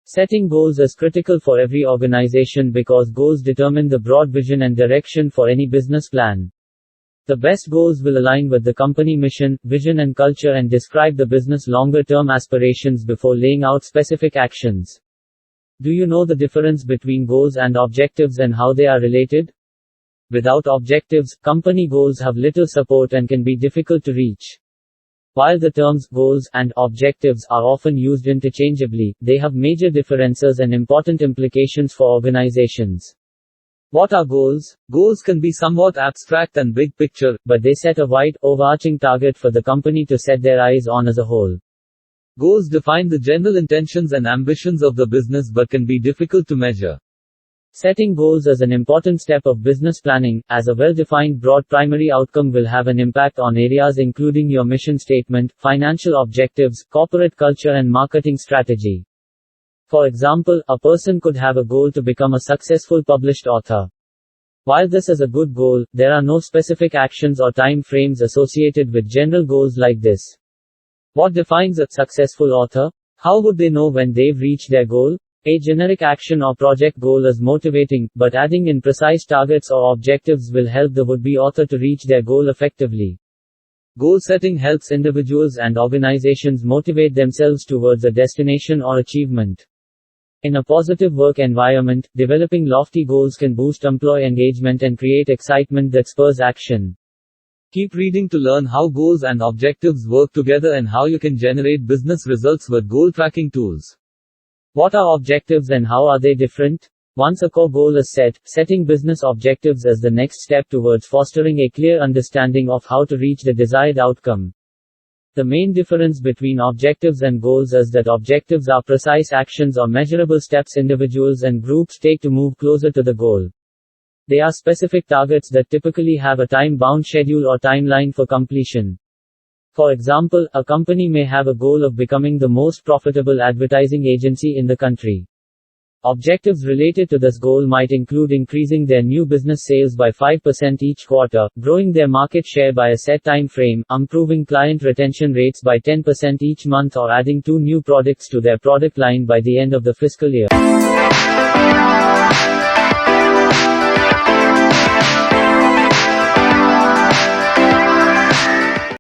Setting goals is critical for every organization because goals determine the broad vision and direction for any business plan. The best goals will align with the company mission, vision and culture and describe the business longer-term aspirations before laying out specific actions. Do you know the difference between goals and objectives and how they are related? Without objectives, company goals have little support and can be difficult to reach. While the terms goals and objectives are often used interchangeably, they have major differences and important implications for organizations. What are goals? Goals can be somewhat abstract and big picture, but they set a wide, overarching target for the company to set their eyes on as a whole. Goals define the general intentions and ambitions of the business but can be difficult to measure. Setting goals is an important step of business planning, as a well-defined broad primary outcome will have an impact on areas including your mission statement, financial objectives, corporate culture and marketing strategy. For example, a person could have a goal to become a successful published author. While this is a good goal, there are no specific actions or time frames associated with general goals like this. What defines a successful author? How would they know when they've reached their goal? A generic action or project goal is motivating, but adding in precise targets or objectives will help the would-be author to reach their goal effectively. Goal setting helps individuals and organizations motivate themselves towards a destination or achievement. In a positive work environment, developing lofty goals can boost employee engagement and create excitement that spurs action. Keep reading to learn how goals and objectives work together and how you can generate business results with goal tracking tools. What are objectives and how are they different? Once a core goal is set, setting business objectives is the next step towards fostering a clear understanding of how to reach the desired outcome. The main difference between objectives and goals is that objectives are precise actions or measurable steps individuals and groups take to move closer to the goal. They are specific targets that typically have a time-bound schedule or timeline for completion. For example, a company may have a goal of becoming the most profitable advertising agency in the country. Objectives related to this goal might include increasing their new business sales by 5% each quarter, growing their market share by a set time frame, improving client retention rates by 10% each month or adding 2 new products to their product line by the end of the fiscal year.